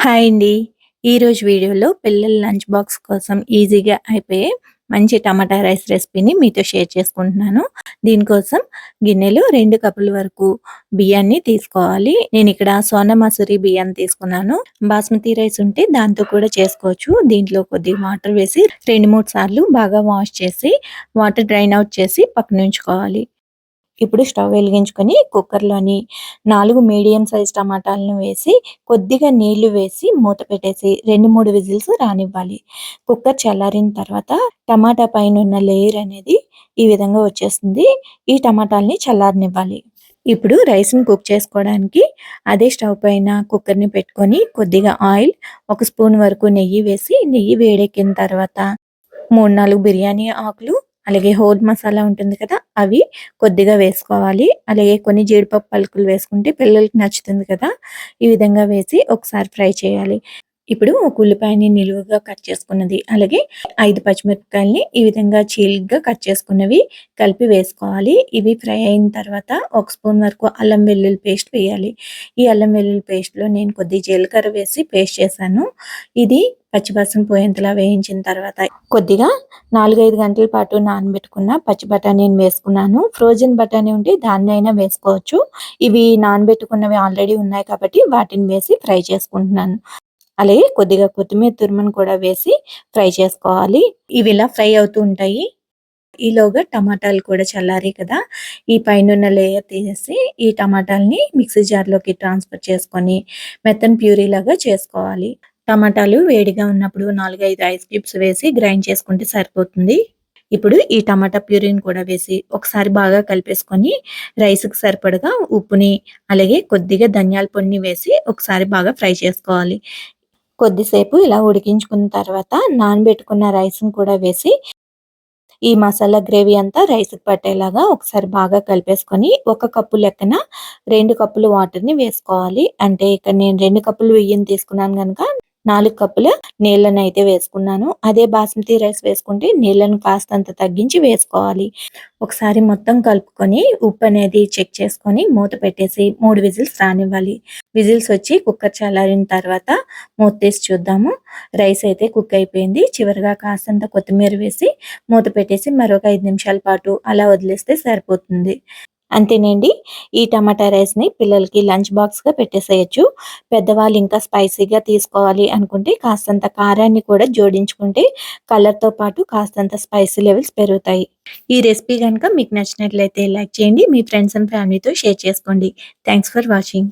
Hi అండి. ఈరోజు వీడియోలో పిల్లల లంచ్ బాక్స్ కోసం ఈజీగా అయిపోయే మంచి టమాటా రైస్ రెసిపీని మీతో షేర్ చేసుకుంటున్నాను. దీనికోసం గిన్నెలో 2 కప్పుల వరకు బియ్యాన్ని తీసుకోవాలి. నేనిక్కడ సోనా మసూరి బియ్యాన్ని తీసుకున్నాను. బాస్మతి రైస్ ఉంటే దాంతో కూడా చేసుకోవచ్చు. దీంట్లో కొద్దిగా వాటర్ వేసి 2, 3 సార్లు బాగా వాష్ చేసి వాటర్ డ్రైన్ అవుట్ చేసి పక్కనుంచుకోవాలి. ఇప్పుడు స్టవ్ వెలిగించుకొని కుక్కర్‌లోని 4 మీడియం సైజ్ టమాటాలను వేసి, కొద్దిగా నీళ్లు వేసి మూత పెట్టేసి 2, 3 విజిల్స్ రానివ్వాలి. కుక్కర్ చల్లారిన తర్వాత టమాటా పైనున్న లేయర్ అనేది ఈ విధంగా వచ్చేస్తుంది. ఈ టమాటాల్ని చల్లారనివ్వాలి. ఇప్పుడు రైస్‌ని కుక్ చేసుకోవడానికి అదే స్టవ్ పైన కుక్కర్‌ని పెట్టుకొని కొద్దిగా ఆయిల్, 1 స్పూన్ వరకు నెయ్యి వేసి, నెయ్యి వేడెక్కిన తర్వాత 3, 4 బిర్యానీ ఆకులు, అలాగే హోల్ మసాలా ఉంటుంది కదా! అవి కొద్దిగా వేసుకోవాలి. అలాగే కొన్ని జీడిపప్పు పలుకులు వేసుకుంటే పిల్లలకి నచ్చుతుంది కదా! ఈ విధంగా వేసి ఒకసారి ఫ్రై చేయాలి. ఇప్పుడు ఒక ఉల్లిపాయని నిలువుగా కట్ చేసుకున్నది, అలాగే 5 పచ్చిమిరపకాయలని ఈ విధంగా చీలికగా కట్ చేసుకున్నవి కలిపి వేసుకోవాలి. ఇవి ఫ్రై అయిన తర్వాత 1 స్పూన్ వరకు అల్లం వెల్లుల్లి పేస్ట్ వేయాలి. ఈ అల్లం వెల్లుల్లి పేస్ట్‌లో నేను కొద్దిగా జీలకర్ర వేసి పేస్ట్ చేశాను. ఇది పచ్చివాసన పోయేంతలా వేయించిన తర్వాత కొద్దిగా 4, 5 గంటల పాటు నానబెట్టుకున్న పచ్చి బఠానీని వేసుకున్నాను. ఫ్రోజన్ బఠానీ ఉంటే దాన్నైనా వేసుకోవచ్చు. ఇవి నానబెట్టుకున్నవి ఆల్రెడీ ఉన్నాయి కాబట్టి వాటిని వేసి ఫ్రై చేసుకుంటున్నాను. అలాగే కొద్దిగా కొత్తిమీర తురుమును కూడా వేసి ఫ్రై చేసుకోవాలి. ఇవి ఇలా ఫ్రై అవుతూ ఉంటాయి. ఈలోగా టమాటాలు కూడా చల్లారాయి కదా! ఈ పైనున్న లేయర్ తీసేసి ఈ టమాటాలని మిక్సీ జార్‌లోకి ట్రాన్స్‌ఫర్ చేసుకొని మెత్తని ప్యూరీ లాగా చేసుకోవాలి. టమాటాలు వేడిగా ఉన్నప్పుడు 4, 5 ఐస్ క్యూబ్స్ వేసి గ్రైండ్ చేసుకుంటే సరిపోతుంది. ఇప్పుడు ఈ టమాటా ప్యూరీని కూడా వేసి ఒకసారి బాగా కలిపేసుకొని రైస్‌కి సరిపడగా ఉప్పుని, అలాగే కొద్దిగా ధనియాల పొడిని వేసి ఒకసారి బాగా ఫ్రై చేసుకోవాలి. కొద్దిసేపు ఇలా ఉడికించుకున్న తర్వాత నానబెట్టుకున్న రైస్‌ని కూడా వేసి ఈ మసాలా గ్రేవీ అంతా రైస్‌కి పట్టేలాగా ఒకసారి బాగా కలిపేసుకొని, ఒక కప్పు లెక్కన 2 కప్పులు వాటర్‌ని వేసుకోవాలి. అంటే ఇక్కడ నేను 2 కప్పులు బియ్యం తీసుకున్నాను గనక 4 కప్పుల నీళ్ళనైతే వేసుకున్నాను. అదే బాస్మతి రైస్ వేసుకుంటే నీళ్ళను కాస్తంత తగ్గించి వేసుకోవాలి. ఒకసారి మొత్తం కలుపుకొని ఉప్పనేది చెక్ చేసుకొని మూత పెట్టేసి 3 విజిల్స్ రానివ్వాలి. విజిల్స్ వచ్చి కుక్కర్ చల్లారిన తర్వాత మూత తీసి చూద్దాము. రైస్ అయితే కుక్ అయిపోయింది. చివరగా కాస్తంత కొత్తిమీర వేసి మూత పెట్టేసి మరొక 5 నిమిషాల పాటు అలా వదిలేస్తే సరిపోతుంది. అంతేనండి. ఈ టమాటా రైస్‌ని పిల్లలకి లంచ్ బాక్స్‌గా పెట్టేసేయొచ్చు. పెద్దవాళ్ళు ఇంకా స్పైసీగా తీసుకోవాలి అనుకుంటే కాస్తంత కారాన్ని కూడా జోడించుకుంటే కలర్‌తో పాటు కాస్తంత స్పైసీ లెవెల్స్ పెరుగుతాయి. ఈ రెసిపీ గనుక మీకు నచ్చినట్లయితే లైక్ చేయండి. మీ ఫ్రెండ్స్ అండ్ ఫ్యామిలీతో షేర్ చేసుకోండి. Thanks for watching.